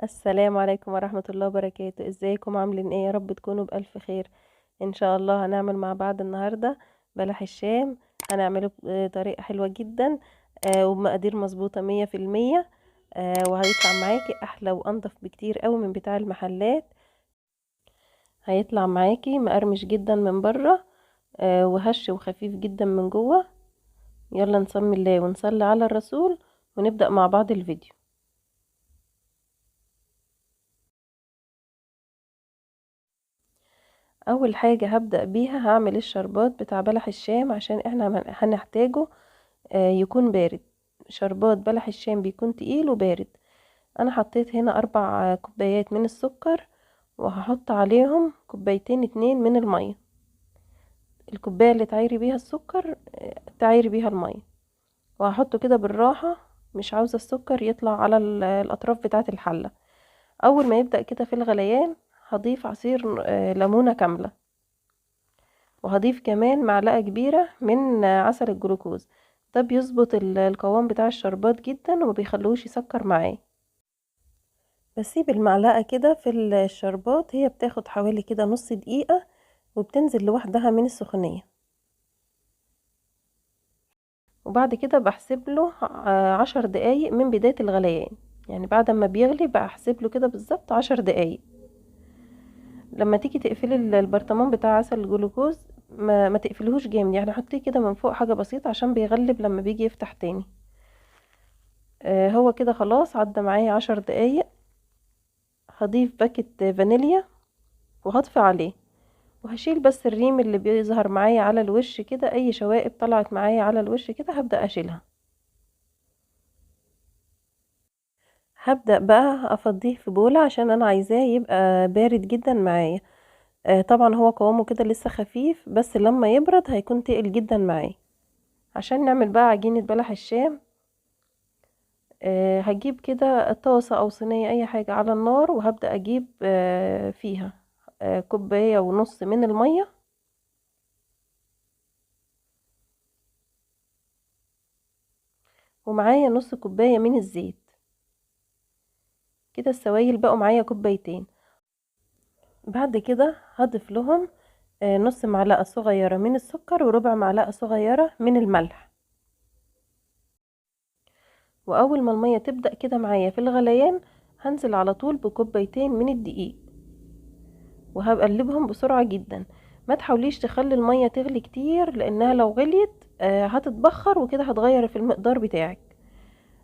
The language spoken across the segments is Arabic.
السلام عليكم ورحمة الله وبركاته. ازيكم عاملين ايه؟ يا رب تكونوا بألف خير. ان شاء الله هنعمل مع بعض النهاردة بلح الشام. هنعمله بطريقة حلوة جدا، وبمقادير مظبوطة 100%. وهيطلع معاكي احلى وانضف بكتير قوي من بتاع المحلات. هيطلع معاكي مقرمش جدا من بره، وهش وخفيف جدا من جوه. يلا نسمي الله ونصلي على الرسول ونبدأ مع بعض الفيديو. اول حاجة هبدأ بيها هعمل الشربات بتاع بلح الشام عشان احنا هنحتاجه يكون بارد. شربات بلح الشام بيكون تقيل وبارد. انا حطيت هنا 4 كوبايات من السكر، وهحط عليهم كوبايتين 2 من المية. الكوباية اللي تعيري بيها السكر تعيري بيها المية، وهحطه كده بالراحة. مش عاوزة السكر يطلع على الأطراف بتاعة الحلة. أول ما يبدأ كده في الغليان هضيف عصير ليمونة كاملة، وهضيف كمان معلقة كبيرة من عسل الجلوكوز. ده بيظبط القوام بتاع الشربات جدا وما بيخلوش يسكر معاه. بسيب المعلقة كده في الشربات، هي بتاخد حوالي كده نص دقيقة وبتنزل لوحدها من السخونية. وبعد كده بحسب له 10 دقايق من بداية الغليان. يعني بعد ما بيغلي بحسب له كده بالظبط 10 دقايق. لما تيجي تقفلي البرطمان بتاع عسل الجلوكوز ما تقفلهوش جامد، يعني حطيه كده من فوق حاجة بسيطة عشان بيغلب لما بيجي يفتح تاني. هو كده خلاص عدى معايا 10 دقايق. هضيف باكت فانيليا وهطفي عليه، وهشيل بس الريم اللي بيظهر معايا على الوش كده. اي شوائب طلعت معايا على الوش كده هبدأ اشيلها. هبدأ بقى افضيه في بولة عشان انا عايزاه يبقى بارد جدا معايا. طبعا هو قوامه كده لسه خفيف، بس لما يبرد هيكون تقل جدا معايا. عشان نعمل بقى عجينة بلح الشام، هجيب كده طاسة او صينية اي حاجة على النار، وهبدأ اجيب فيها كوباية ونص من المية، ومعايا نص كوباية من الزيت. كده السوائل بقوا معايا كوبايتين. بعد كده هضيف لهم نص معلقة صغيرة من السكر وربع معلقة صغيرة من الملح. واول ما المية تبدأ كده معايا في الغليان هنزل على طول بكوبايتين من الدقيق، وهقلبهم بسرعة جدا. ما تحاوليش تخلي المية تغلي كتير، لانها لو غليت هتتبخر وكده هتغير في المقدار بتاعك.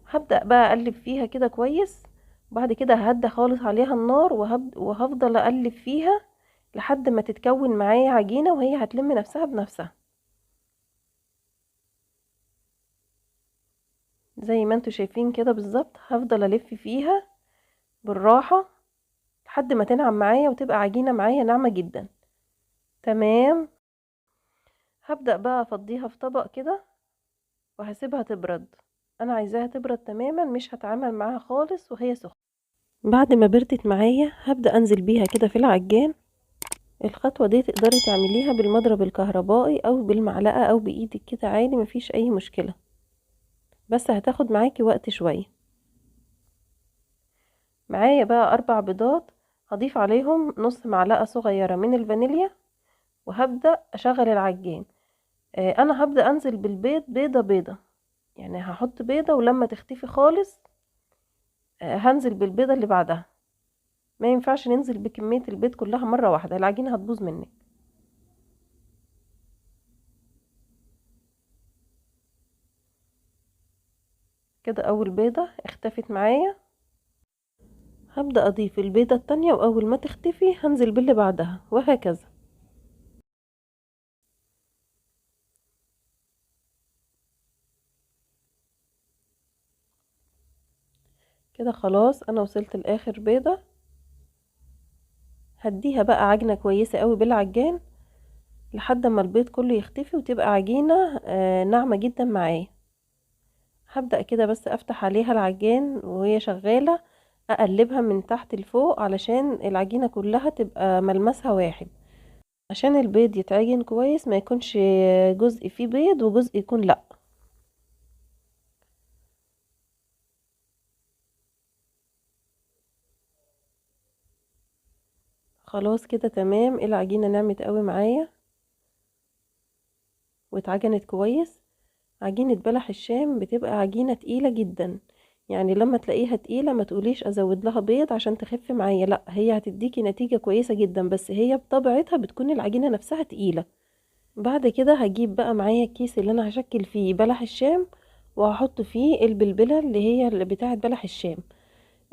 هبدأ بقى اقلب فيها كده كويس. وبعد كده ههدى خالص عليها النار، وهفضل اقلب فيها لحد ما تتكون معايا عجينة، وهي هتلم نفسها بنفسها زي ما انتوا شايفين كده بالظبط. هفضل الف فيها بالراحة لحد ما تنعم معايا وتبقى عجينة معايا ناعمة جدا. تمام. هبدأ بقى افضيها في طبق كده وهسيبها تبرد. انا عايزاها تبرد تماما، مش هتعامل معاها خالص وهي سخنة. بعد ما بردت معايا هبدأ انزل بيها كده في العجان. الخطوة دي تقدري تعمليها بالمضرب الكهربائي او بالمعلقة او بايدك كده عادي، مفيش اي مشكلة، بس هتاخد معاكي وقت شوية. معايا بقى 4 بيضات، هضيف عليهم نص معلقة صغيرة من الفانيليا، وهبدأ اشغل العجين. انا هبدأ انزل بالبيض بيضة بيضة، يعني هحط بيضة ولما تختفي خالص هنزل بالبيضة اللي بعدها. ما ينفعش ننزل بكمية البيض كلها مرة واحدة، العجينة هتبوظ منك. كده اول بيضة اختفت معايا، هبدأ اضيف البيضة التانية، واول ما تختفي هنزل باللي بعدها وهكذا. كده خلاص انا وصلت لاخر بيضة. هديها بقى عجنة كويسة قوي بالعجان لحد ما البيض كله يختفي وتبقى عجينة ناعمة جدا معايا. هبدأ كده بس افتح عليها العجان وهي شغالة، اقلبها من تحت لفوق علشان العجينة كلها تبقى ملمسها واحد، عشان البيض يتعجن كويس، ما يكونش جزء فيه بيض وجزء يكون لا. خلاص كده تمام. العجينة نعمت قوي معايا واتعجنت كويس. عجينة بلح الشام بتبقى عجينة تقيلة جدا، يعني لما تلاقيها تقيلة ما تقوليش ازود لها بيض عشان تخف معايا، لا هي هتديكي نتيجة كويسة جدا، بس هي بطبيعتها بتكون العجينة نفسها تقيلة. بعد كده هجيب بقى معايا الكيس اللي انا هشكل فيه بلح الشام، وهحط فيه البلبلة اللي هي اللي بتاعة بلح الشام.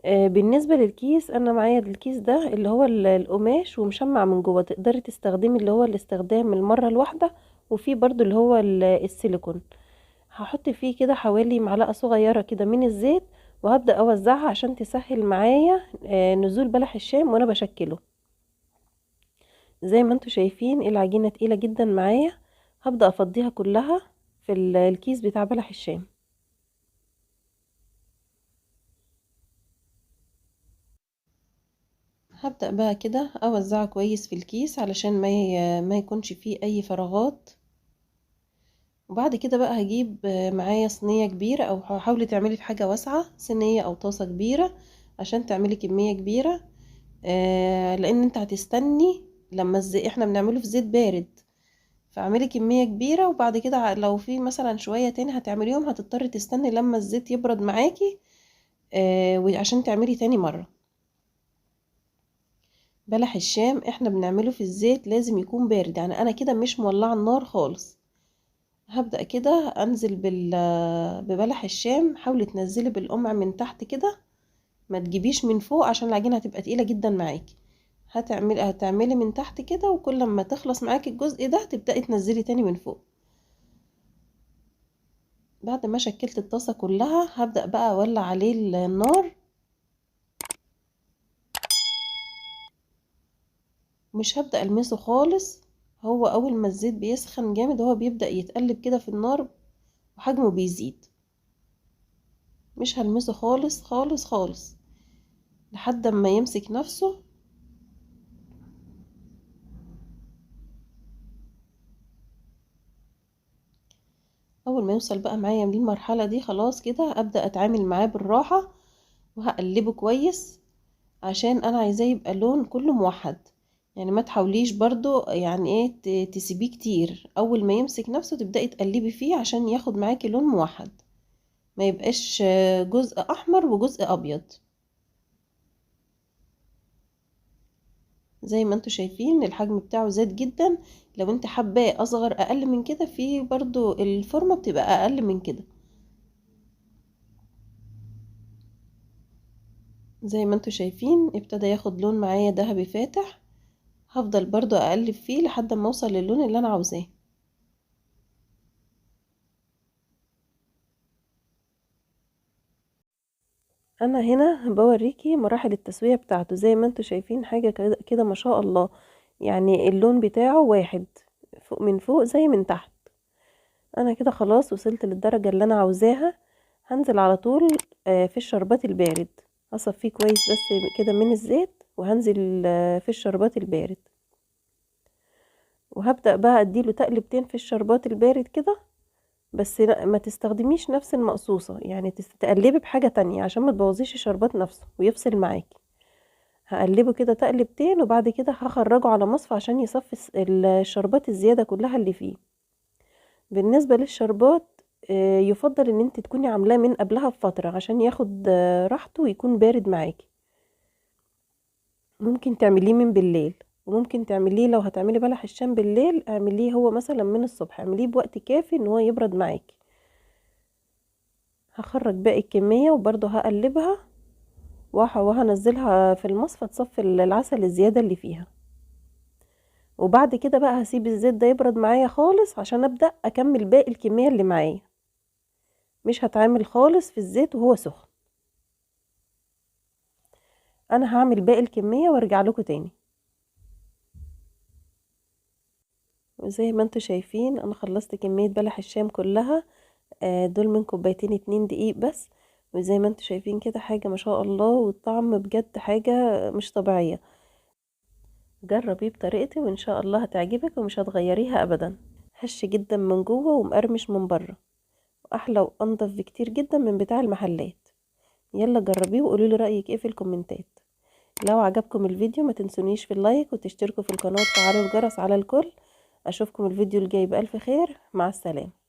بالنسبة للكيس انا معايا الكيس ده اللي هو القماش ومشمع من جوه، تقدري تستخدمي اللي هو الاستخدام المرة الواحدة، وفي برضو اللي هو السيليكون. هحط فيه كده حوالي معلقة صغيرة كده من الزيت، وهبدأ اوزعها عشان تسهل معايا نزول بلح الشام وانا بشكله. زي ما انتوا شايفين العجينة تقيلة جدا معايا، هبدأ افضيها كلها في الكيس بتاع بلح الشام. هبدأ بقى كده اوزعه كويس في الكيس علشان ما يكونش فيه اي فراغات. وبعد كده بقى هجيب معايا صينية كبيرة، او حاولي تعملي في حاجة واسعة، صينية او طاسة كبيرة عشان تعملي كمية كبيرة. لان انت هتستني لما احنا بنعمله في زيت بارد، فاعملي كمية كبيرة، وبعد كده لو في مثلا شوية تاني هتعمليهم هتضطري تستني لما الزيت يبرد معاكي وعشان تعملي تاني مرة. بلح الشام احنا بنعمله في الزيت لازم يكون بارد، يعني انا كده مش مولعة النار خالص. هبدأ كده انزل ببلح الشام، حاولي تنزلي بالقمع من تحت كده، ما تجيبيش من فوق عشان العجينة هتبقى تقيلة جدا معاكي. هتعملي من تحت كده، وكل ما تخلص معاكي الجزء ده تبدأي تنزلي تاني من فوق. بعد ما شكلت الطاسة كلها هبدأ بقى اولع عليه النار. مش هبدأ المسه خالص، هو اول ما الزيت بيسخن جامد هو بيبدأ يتقلب كده في النار وحجمه بيزيد. مش هلمسه خالص خالص خالص لحد ما يمسك نفسه. اول ما يوصل بقى معايا للمرحلة دي خلاص كده ابدأ اتعامل معاه بالراحة، وهقلبه كويس عشان انا عايزاه يبقى لون كله موحد. يعني ما تحاوليش برضو يعني ايه تسيبيه كتير، اول ما يمسك نفسه تبدأي تقلبي فيه عشان ياخد معاكي لون موحد، ما يبقاش جزء احمر وجزء ابيض. زي ما انتوا شايفين الحجم بتاعه زاد جدا. لو انت حباه اصغر اقل من كده، في برضو الفورمة بتبقى اقل من كده. زي ما انتوا شايفين ابتدى ياخد لون معايا ذهبي فاتح. هفضل برضو اقلب فيه لحد ما اوصل للون اللي انا عاوزاه. انا هنا بوريكي مراحل التسوية بتاعته. زي ما انتوا شايفين حاجة كده ما شاء الله، يعني اللون بتاعه واحد، فوق من فوق زي من تحت. انا كده خلاص وصلت للدرجة اللي انا عاوزاها. هنزل على طول في الشربات البارد. هصفيه كويس بس كده من الزيت، وهنزل في الشربات البارد، وهبدأ بقى اديله تقلبتين في الشربات البارد كده. بس ما تستخدميش نفس المقصوصة، يعني تقلبي بحاجة تانية عشان ما تبوظيش الشربات نفسه ويفصل معاكي. هقلبه كده تقلبتين، وبعد كده هخرجه على مصفى عشان يصفي الشربات الزيادة كلها اللي فيه. بالنسبة للشربات يفضل ان انت تكوني عاملاه من قبلها بفترة عشان ياخد راحته ويكون بارد معاكي. ممكن تعمليه من بالليل، وممكن تعمليه لو هتعملي بلح الشام بالليل اعمليه هو مثلا من الصبح، اعمليه بوقت كافي ان هو يبرد معاكي. هخرج باقي الكمية وبرضه هقلبها وهنزلها في المصفى تصفي العسل الزيادة اللي فيها. وبعد كده بقى هسيب الزيت ده يبرد معايا خالص عشان ابدأ اكمل باقي الكمية اللي معايا. مش هتعامل خالص في الزيت وهو سخن. انا هعمل باقي الكمية وارجع لكم تاني. وزي ما انتوا شايفين انا خلصت كمية بلح الشام كلها. دول من كوبايتين 2 دقيق بس. وزي ما انتوا شايفين كده حاجة ما شاء الله، والطعم بجد حاجة مش طبيعية. جربيه بطريقتي وان شاء الله هتعجبك ومش هتغيريها ابدا. هش جدا من جوه ومقرمش من بره، واحلى وانضف بكتير جدا من بتاع المحلات. يلا جربيه وقولولي رأيك ايه في الكومنتات. لو عجبكم الفيديو ما تنسونيش في اللايك وتشتركوا في القناة وتفعلوا الجرس على الكل. اشوفكم الفيديو الجاي بألف خير، مع السلامة.